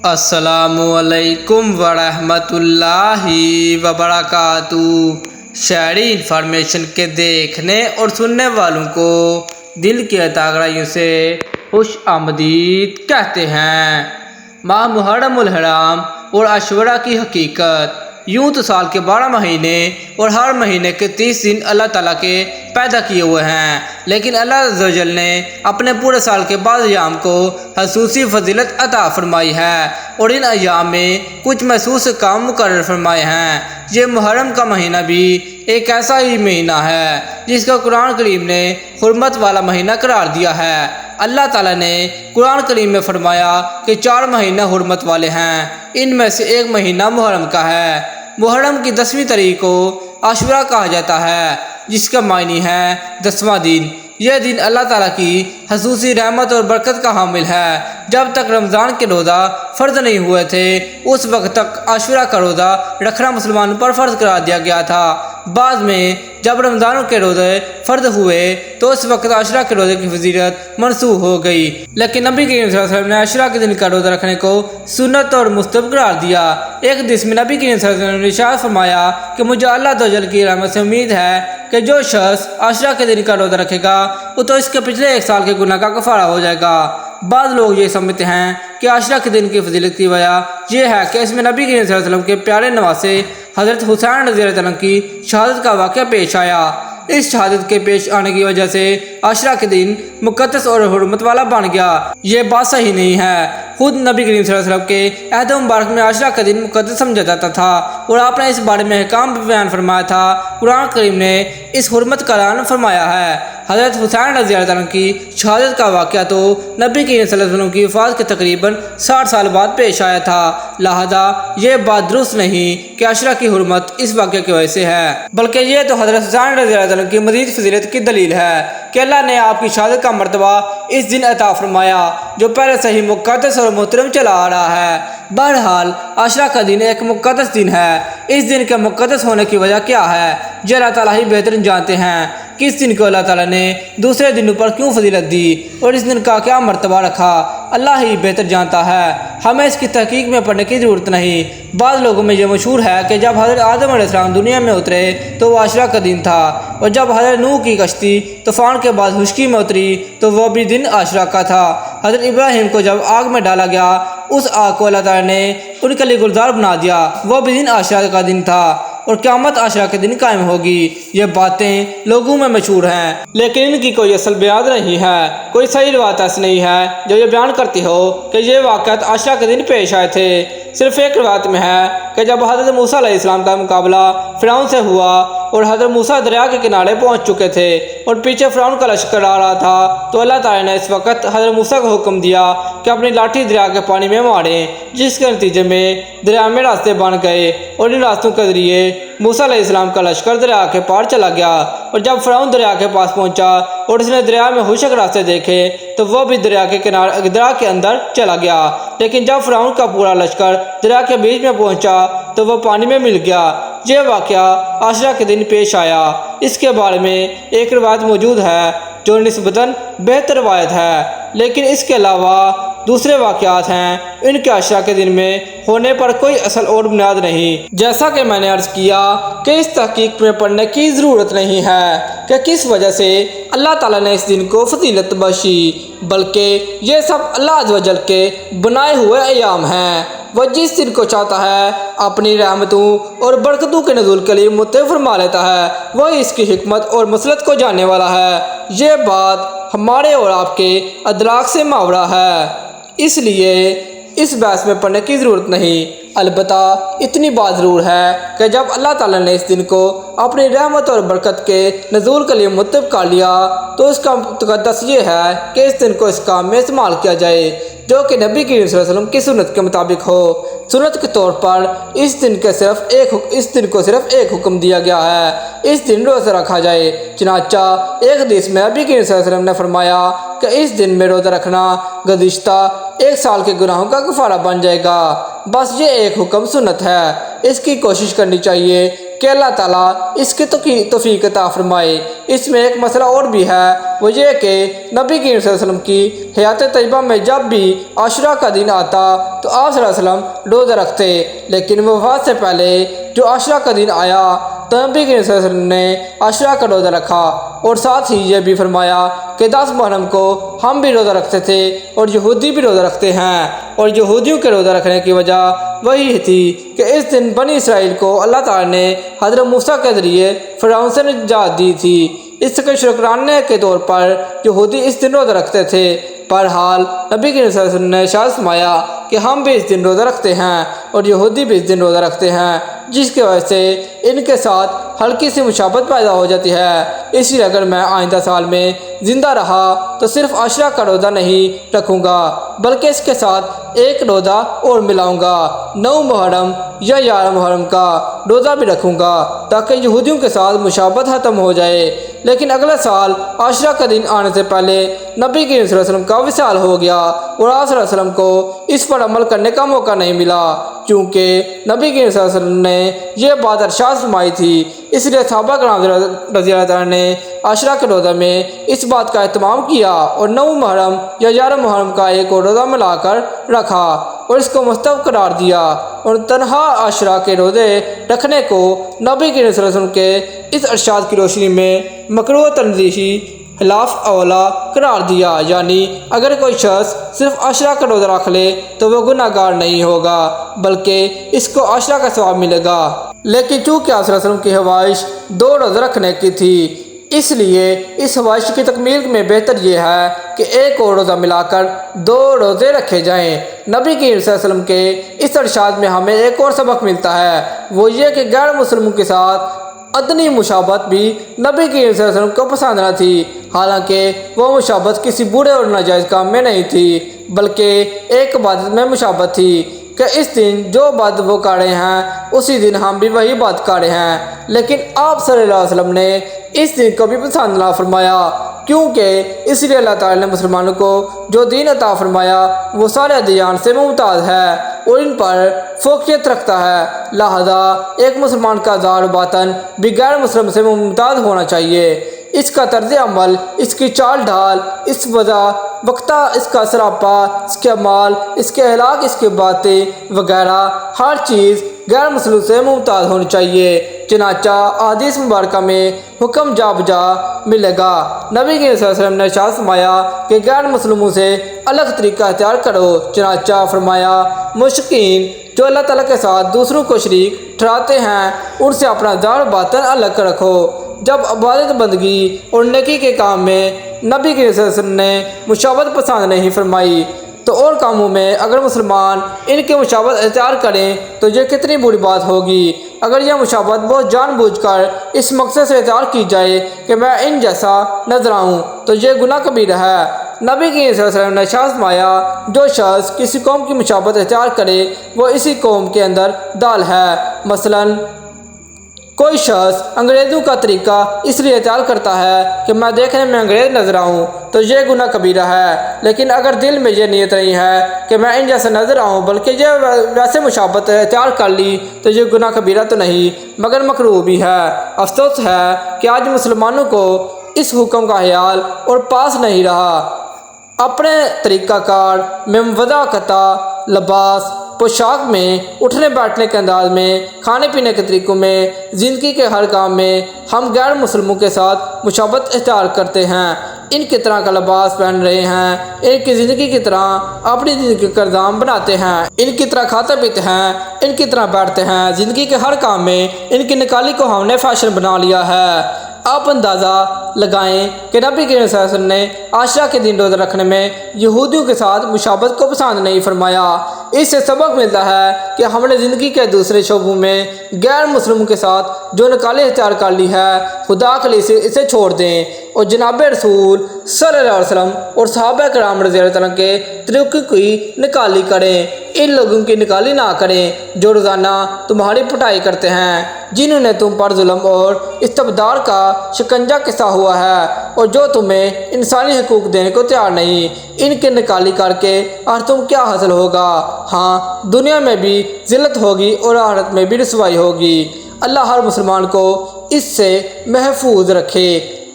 السلام علیکم ورحمۃ اللہ وبرکاتہ۔ شہری انفارمیشن کے دیکھنے اور سننے والوں کو دل کی گہرائیوں سے خوش آمدید کہتے ہیں۔ ماہ محرم الحرام اور عاشوراء کی حقیقت۔ یوں تو سال کے 12 مہینے اور ہر مہینے کے 30 دن اللہ تعالیٰ کے پیدا کیے ہوئے ہیں، لیکن اللہ عز و جل نے اپنے پورے سال کے بعض ایام کو خصوصی فضیلت عطا فرمائی ہے اور ان ایام میں کچھ مخصوص کام مقرر فرمائے ہیں۔ یہ محرم کا مہینہ بھی ایک ایسا ہی مہینہ ہے جس کو قرآن کریم نے حرمت والا مہینہ قرار دیا ہے۔ اللہ تعالیٰ نے قرآن کریم میں فرمایا کہ 4 مہینے حرمت والے ہیں، ان میں سے ایک مہینہ محرم کا ہے۔ محرم کی 10ویں تاریخ کو عاشوراء کہا جاتا ہے، جس کا معنی ہے 10واں دن۔ یہ دن اللہ تعالیٰ کی خصوصی رحمت اور برکت کا حامل ہے۔ جب تک رمضان کے روزہ فرض نہیں ہوئے تھے اس وقت تک عاشوراء کا روزہ رکھنا مسلمانوں پر فرض قرار دیا گیا تھا۔ بعد میں جب رمضان کے روزے فرض ہوئے تو اس وقت عاشوراء کے روزے کی فضیلت منسوخ ہو گئی، لیکن نبی کریم صلی اللہ علیہ وسلم نے عاشوراء کے دن کا روزہ رکھنے کو سنت اور مستحب قرار دیا۔ ایک حدیث میں نبی کریم صلی اللہ علیہ وسلم نے ارشاد فرمایا کہ مجھے اللہ عز و جل کی رحمت سے امید ہے کہ جو شخص عاشوراء کے دن کا روزہ رکھے گا وہ تو اس کے پچھلے 1 سال کے گناہ کا کفارہ ہو جائے گا۔ بعض لوگ یہ سمجھتے ہیں کہ عاشوراء کے دن کی فضیلت کی وجہ یہ ہے کہ اس میں نبی کریم صلی اللہ علیہ وسلم کے پیارے نواسے حضرت حسین رضی اللہ عنہ کی شہادت کا واقعہ پیش آیا۔ اس شہادت کے پیش آنے کی وجہ سے عاشوراء کے دن مقدس اور حرمت والا بن گیا۔ یہ بات صحیح نہیں ہے۔ خود نبی کریم صلی اللہ علیہ وسلم کے عہد مبارک میں عاشوراء کا دن مقدس سمجھا جاتا تھا اور آپ نے اس بارے میں احکام بیان فرمایا تھا۔ قرآن کریم نے اس حرمت کا اعلان فرمایا ہے۔ حضرت حسین رضی اللہ عنہ کی شہادت کا واقعہ تو نبی کریم صلی اللہ علیہ وسلم کی وفات کے تقریباً 60 سال بعد پیش آیا تھا، لہذا یہ بات درست نہیں کہ عاشوراء کی حرمت اس واقعے کی وجہ سے ہے، بلکہ یہ تو حضرت حسین رضی اللہ عنہ کی مزید فضیلت کی دلیل ہے کہ اللہ نے آپ کی شہادت کا مرتبہ اس دن عطا فرمایا جو پہلے سے ہی مقدس اور محترم چلا آ رہا ہے۔ بہرحال عاشوراء کا دن ایک مقدس دن ہے۔ اس دن کے مقدس ہونے کی وجہ کیا ہے یہ اللہ تعالیٰ ہی بہتر جانتے ہیں کہ اس دن کو اللہ تعالیٰ نے دوسرے دنوں پر کیوں فضیلت دی اور اس دن کا کیا مرتبہ رکھا، اللہ ہی بہتر جانتا ہے۔ ہمیں اس کی تحقیق میں پڑھنے کی ضرورت نہیں۔ بعض لوگوں میں یہ مشہور ہے کہ جب حضرت آدم علیہ السلام دنیا میں اترے تو وہ عاشوراء کا دن تھا، اور جب حضرت نوح کی کشتی طوفان کے بعد خشکی میں اتری تو وہ بھی دن عاشوراء کا تھا۔ حضرت ابراہیم کو جب آگ میں ڈالا گیا اس آگ کو اللہ تعالیٰ نے ان کے لیے گلزار بنا دیا، وہ بھی دن عاشوراء کا دن تھا، اور قیامت عاشوراء کے دن قائم ہوگی۔ یہ باتیں لوگوں میں مشہور ہیں لیکن ان کی کوئی اصل بیان نہیں ہے۔ کوئی صحیح روایت ایسی نہیں ہے جو یہ بیان کرتی ہو کہ یہ واقعات عاشوراء کے دن پیش آئے تھے۔ صرف ایک روایت میں ہے کہ جب حضرت موسیٰ علیہ السلام کا مقابلہ فرعون سے ہوا اور حضرت موسیٰ دریا کے کنارے پہنچ چکے تھے اور پیچھے فرعون کا لشکر آ رہا تھا تو اللہ تعالیٰ نے اس وقت حضرت موسیٰ کو حکم دیا کہ اپنی لاٹھی دریا کے پانی میں ماریں، جس کے نتیجے میں دریا میں راستے بن گئے اور ان راستوں کے ذریعے موسیٰ علیہ السلام کا لشکر دریا کے پار چلا گیا۔ اور جب فرعون دریا کے پاس پہنچا اور اس نے دریا میں خشک راستے دیکھے تو وہ بھی دریا کے اندر چلا گیا، لیکن جب فرعون کا پورا لشکر دریا کے بیچ میں پہنچا تو وہ پانی میں مل گیا۔ یہ واقعہ عاشوراء کے دن پیش آیا۔ اس کے بارے میں ایک روایت موجود ہے جو نسبتاً بہتر روایت ہے، لیکن اس کے علاوہ دوسرے واقعات ہیں ان کے عاشوراء کے دن میں ہونے پر کوئی اصل اور بنیاد نہیں۔ جیسا کہ میں نے عرض کیا کہ اس تحقیق میں پڑھنے کی ضرورت نہیں ہے کہ کس وجہ سے اللہ تعالیٰ نے اس دن کو فضیلت بخشی، بلکہ یہ سب اللہ عز و جل کے بنائے ہوئے ایام ہیں۔ وہ جس دن کو چاہتا ہے اپنی رحمتوں اور برکتوں کے نزول کے لیے متفق فرما لیتا ہے، وہ اس کی حکمت اور مصلحت کو جاننے والا ہے۔ یہ بات ہمارے اور آپ کے ادراک سے ماورا ہے، اس لیے اس بحث میں پڑھنے کی ضرورت نہیں۔ البتہ اتنی بات ضرور ہے کہ جب اللہ تعالیٰ نے اس دن کو اپنی رحمت اور برکت کے نزول کے لیے متفق کر لیا تو اس کا مقدس یہ ہے کہ اس دن کو اس کام میں استعمال کیا جائے جو کہ نبی کریم صلی اللہ علیہ وسلم کی سنت کے مطابق ہو۔ سنت کے طور پر اس دن کو صرف ایک حکم دیا گیا ہے، اس دن روزہ رکھا جائے۔ چنانچہ ایک حدیث میں نبی کریم صلی اللہ علیہ وسلم نے فرمایا کہ اس دن میں روزہ رکھنا گزشتہ 1 سال کے گناہوں کا کفارہ بن جائے گا۔ بس یہ ایک حکم سنت ہے، اس کی کوشش کرنی چاہیے کہ اللہ تعالیٰ اس کی توفیق عطا فرمائے۔ اس میں ایک مسئلہ اور بھی ہے، وہ یہ کہ نبی کریم صلی اللہ علیہ وسلم کی حیات طیبہ میں جب بھی عاشورہ کا دن آتا تو آپ صلی اللہ علیہ وسلم روزہ رکھتے، لیکن وفات سے پہلے جو عاشورہ کا دن آیا تو نبی کریم صلی اللہ علیہ وسلم نے عاشورہ کا روزہ رکھا، اور ساتھ ہی یہ بھی فرمایا کہ 10 محرم کو ہم بھی روزہ رکھتے تھے اور یہودی بھی روزہ رکھتے ہیں، اور یہودیوں کے روزہ رکھنے کی وجہ وہی تھی کہ اس دن بنی اسرائیل کو اللہ تعالیٰ نے حضرت موسیٰ کے ذریعے فرعون سے نجات دی تھی۔ اس کے شکرانے کے طور پر یہودی اس دن روزہ رکھتے تھے۔ بہرحال نبی کریم صلی اللہ علیہ وسلم نے ارشاد فرمایا کہ ہم بھی اس دن روزہ رکھتے ہیں اور یہودی بھی اس دن روزہ رکھتے ہیں، جس کی وجہ سے ان کے ساتھ ہلکی سی مشابہت پیدا ہو جاتی ہے۔ اس لیے اگر میں آئندہ سال میں زندہ رہا تو صرف عاشورہ کا روزہ نہیں رکھوں گا، بلکہ اس کے ساتھ ایک روزہ اور ملاؤں گا، 9 محرم یا 11 محرم کا روزہ بھی رکھوں گا، تاکہ یہودیوں کے ساتھ مشابہت ختم ہو جائے۔ لیکن اگلے سال عاشورہ کا دن آنے سے پہلے نبی کریم صلی اللہ علیہ وسلم کا وصال ہو گیا، اور آپ صلی اللہ علیہ وسلم کو اس پر عمل کرنے کا موقع نہیں ملا، چونکہ نبی کریم صلی اللہ علیہ وسلم نے یہ بات ارشاد فرمائی تھی۔ اس لیے صحابہ کرام رضی اللہ تعالیٰ نے عاشورہ کے روزہ میں اس بات کا اہتمام کیا اور 9 محرم یا 11 محرم کا ایک اور روزہ ملا کر رکھا اور اس کو مستحب قرار دیا، اور تنہا عاشورہ کے روزے رکھنے کو نبی کریم صلی اللہ علیہ وسلم کے اس ارشاد کی روشنی میں مکروہ تنزیہی خلاف اولا قرار دیا، یعنی اگر کوئی شخص صرف عاشورہ کا روزہ رکھ لے تو وہ گناہ گار نہیں ہوگا، بلکہ اس کو عاشورہ کا ثواب ملے گا۔ لیکن چونکہ آپ صلی اللہ علیہ وسلم کی خواہش 2 روزہ رکھنے کی تھی، اس لیے اس خواہش کی تکمیل میں بہتر یہ ہے کہ ایک اور روزہ ملا کر 2 روزے رکھے جائیں۔ نبی کریم صلی اللہ علیہ وسلم کے اس ارشاد میں ہمیں ایک اور سبق ملتا ہے، وہ یہ کہ غیر مسلموں کے ساتھ ادنی مشابہت بھی نبی کریم صلی اللہ علیہ وسلم کو پسند نہ تھی، حالانکہ وہ مشابہت کسی برے اور ناجائز کام میں نہیں تھی، بلکہ ایک عبادت میں مشابہت تھی کہ اس دن جو بات وہ کر رہے ہیں اسی دن ہم بھی وہی بات کر رہے ہیں۔ لیکن آپ صلی اللہ علیہ وسلم نے اس دن کو بھی پسند نہ فرمایا، کیونکہ اس لیے اللہ تعالیٰ نے مسلمانوں کو جو دین عطا فرمایا وہ سارے ادیان سے ممتاز ہے اور ان پر فوقیت رکھتا ہے، لہذا ایک مسلمان کا ظاہر و باطن بھی غیر مسلم سے ممتاز ہونا چاہیے۔ اس کا طرز عمل، اس کی چال ڈھال، اس وضع وقتہ، اس کا سراپا، اس کے اعمال، اس کے اخلاق، اس کی باتیں وغیرہ ہر چیز غیر مسلم سے ممتاز ہونی چاہیے۔ چنانچہ احادیث مبارکہ میں حکم جا بجا ملے گا۔ نبی کے صلی اللہ علیہ وسلم نے ارشاد فرمایا کہ غیر مسلموں سے الگ طریقہ اختیار کرو، چنانچہ فرمایا مشرکین جو اللہ تعالیٰ کے ساتھ دوسروں کو شریک ٹھہراتے ہیں ان سے اپنا ظاہر باطن الگ رکھو۔ جب عبادت بندگی اور نیکی کے کام میں نبی کے صلی اللہ علیہ وسلم نے مشابہت پسند نہیں فرمائی تو اور کاموں میں اگر مسلمان ان کے مشابہت اختیار کریں تو یہ کتنی بری بات ہوگی۔ اگر یہ مشابہت بہت جان بوجھ کر اس مقصد سے اختیار کی جائے کہ میں ان جیسا نظر آؤں تو یہ گناہ کبیرہ ہے۔ نبی کی صلی اللہ علیہ وسلم نے ارشاد فرمایا جو شخص کسی قوم کی مشابہت اختیار کرے وہ اسی قوم کے اندر دال ہے۔ مثلاً کوئی شخص انگریزوں کا طریقہ اس لیے اختیار کرتا ہے کہ میں دیکھنے میں انگریز نظر آؤں تو یہ گناہ کبیرہ ہے، لیکن اگر دل میں یہ نیت نہیں ہے کہ میں ان جیسے نظر آؤں بلکہ یہ ویسے مشابہت اختیار کر لی تو یہ گناہ کبیرہ تو نہیں مگر مکروہ بھی ہے۔ افسوس ہے کہ آج مسلمانوں کو اس حکم کا خیال اور پاس نہیں رہا۔ اپنے طریقہ کار میں وضع قطع، لباس، پوشاک میں، اٹھنے بیٹھنے کے انداز میں، کھانے پینے کے طریقوں میں، زندگی کے ہر کام میں ہم غیر مسلموں کے ساتھ مشابہت اختیار کرتے ہیں۔ ان کی طرح کا لباس پہن رہے ہیں، ان کی زندگی کی طرح اپنی زندگی کا نظام بناتے ہیں، ان کی طرح کھاتے پیتے ہیں، ان کی طرح بیٹھتے ہیں، زندگی کے ہر کام میں ان کی نکالی کو ہم نے فیشن بنا لیا ہے۔ آپ اندازہ لگائیں کہ نبی کریم صلی اللہ علیہ وسلم نے عاشورہ کے دن روزہ رکھنے میں یہودیوں کے ساتھ مشابہت کو پسند نہیں فرمایا۔ اس سے سبق ملتا ہے کہ ہم نے زندگی کے دوسرے شعبوں میں غیر مسلموں کے ساتھ جو نکالی اختیار کر لی ہے خدا کے لیے اسے چھوڑ دیں اور جناب رسول صلی اللہ علیہ وسلم اور صحابہ کرام رضی اللہ عنہ کے طریقے کی نکالی کریں۔ ان لوگوں کی نکالی نہ کریں جو روزانہ تمہاری پٹائی کرتے ہیں، جنہوں نے تم پر ظلم اور استبداد کا شکنجہ کسا ہوا ہے اور جو تمہیں انسانی حقوق دینے کو تیار نہیں۔ ان کی نکالی کر کے اور تم کیا حاصل ہوگا؟ ہاں، دنیا میں بھی ذلت ہوگی اور آخرت میں بھی رسوائی ہوگی۔ اللہ ہر مسلمان کو اس سے محفوظ رکھے،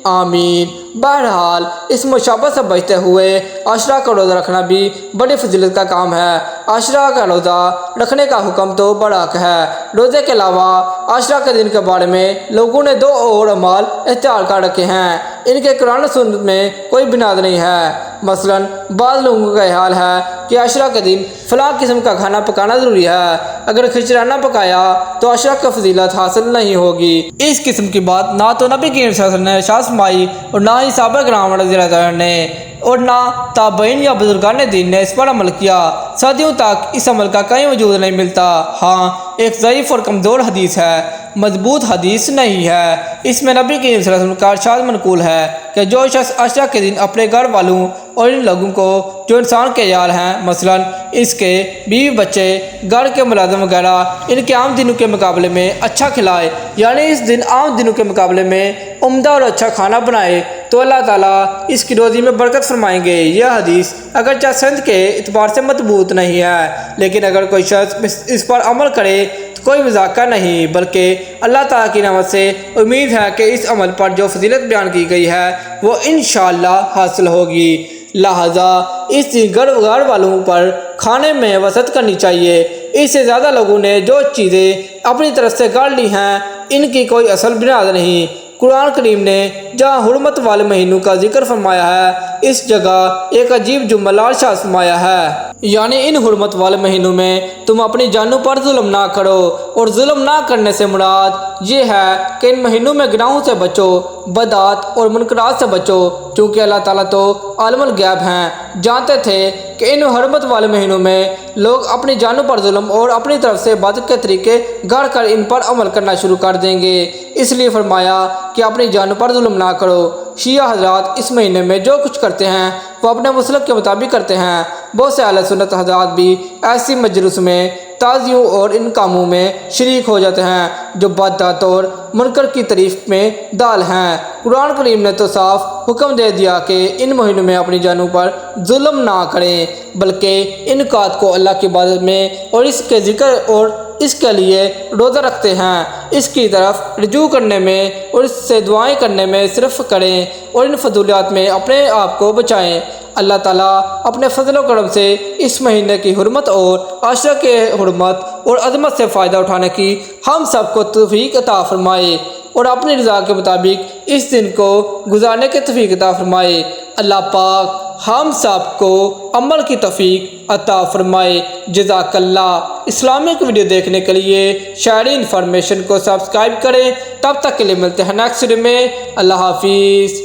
آمین۔ بہرحال اس مشابہت سے بچتے ہوئے عاشورہ کا روزہ رکھنا بھی بڑی فضیلت کا کام ہے۔ عاشورہ کا روزہ رکھنے کا حکم تو بڑا حق ہے۔ روزے کے علاوہ عاشورہ کے دن کے بارے میں لوگوں نے 2 اور اعمال اختیار کر رکھے ہیں، ان کے قرآن و سنت میں کوئی بنیاد نہیں ہے۔ مثلاً بعض لوگوں کا خیال ہے کہ عاشورہ کے دن فلاں قسم کا کھانا پکانا ضروری ہے، اگر کھچڑا نہ پکایا تو عاشورہ کی فضیلت حاصل نہیں ہوگی۔ اس قسم کی بات نہ تو نبی کریم صلی اللہ علیہ وسلم نے ارشاد فرمائی اور نہ ہی صحابہ کرام رضی اللہ عنہ نے، اور نہ تابعین یا بزرگان دین نے اس پر عمل کیا۔ صدیوں تک اس عمل کا کہیں وجود نہیں ملتا۔ ہاں، ایک ضعیف اور کمزور حدیث ہے، مضبوط حدیث نہیں ہے۔ اس میں نبی کریم صلی اللہ علیہ وسلم کا ارشاد منقول ہے کہ جو شخص عاشورہ کے دن اپنے گھر والوں اور ان لوگوں کو جو انسان کے عیال ہیں، مثلاً اس کے بیوی بچے، گھر کے ملازم وغیرہ، ان کے عام دنوں کے مقابلے میں اچھا کھلائے، یعنی اس دن عام دنوں کے مقابلے میں عمدہ اور اچھا کھانا بنائے، تو اللہ تعالیٰ اس کی روزی میں برکت فرمائیں گے۔ یہ حدیث اگرچہ سند کے اعتبار سے مضبوط نہیں ہے، لیکن اگر کوئی شخص اس پر عمل کرے تو کوئی مذاکرہ نہیں، بلکہ اللہ تعالیٰ کی نعمت سے امید ہے کہ اس عمل پر جو فضیلت بیان کی گئی ہے وہ انشاءاللہ حاصل ہوگی۔ لہذا اس دن گھر والوں پر کھانے میں وسعت کرنی چاہیے۔ اس سے زیادہ لوگوں نے جو چیزیں اپنی طرف سے گاڑ لی ہیں، ان کی کوئی اصل بنیاد نہیں۔ قرآن کریم نے جہاں حرمت والے مہینوں کا ذکر فرمایا ہے، اس جگہ ایک عجیب جملہ ارشاد فرمایا ہے، یعنی ان حرمت والے مہینوں میں تم اپنی جانوں پر ظلم نہ کرو، اور ظلم نہ کرنے سے مراد یہ ہے کہ ان مہینوں میں گناہوں سے بچو، بدعات اور منکرات سے بچو، چونکہ اللہ تعالیٰ تو عالم الغیب ہیں، جانتے تھے کہ ان حرمت والے مہینوں میں لوگ اپنی جانوں پر ظلم اور اپنی طرف سے عبادت کے طریقے گھڑ کر ان پر عمل کرنا شروع کر دیں گے، اس لیے فرمایا کہ اپنی جانوں پر ظلم نہ کرو۔ شیعہ حضرات اس مہینے میں جو کچھ کرتے ہیں وہ اپنے مسلک کے مطابق کرتے ہیں۔ بہت سے اہل سنت حضرات بھی ایسی مجلس میں، تعزیوں اور ان کاموں میں شریک ہو جاتے ہیں جو بدعت اور منکر کی تعریف میں دال ہیں۔ قرآن کریم نے تو صاف حکم دے دیا کہ ان مہینوں میں اپنی جانوں پر ظلم نہ کریں، بلکہ ان اوقات کو اللہ کی عبادت میں اور اس کے ذکر اور اس کے لیے روزہ رکھتے ہیں، اس کی طرف رجوع کرنے میں اور اس سے دعائیں کرنے میں صرف کریں، اور ان فضولیات میں اپنے آپ کو بچائیں۔ اللہ تعالیٰ اپنے فضل و کرم سے اس مہینے کی حرمت اور عاشورہ کے حرمت اور عظمت سے فائدہ اٹھانے کی ہم سب کو توفیق عطا فرمائے، اور اپنی رضا کے مطابق اس دن کو گزارنے کی توفیق عطا فرمائے۔ اللہ پاک ہم سب کو عمل کی توفیق عطا فرمائے۔ جزاک اللہ۔ اسلامک ویڈیو دیکھنے کے لیے شہری انفارمیشن کو سبسکرائب کریں۔ تب تک کے لیے ملتے ہیں نیکسٹ ویڈیو میں۔ اللہ حافظ۔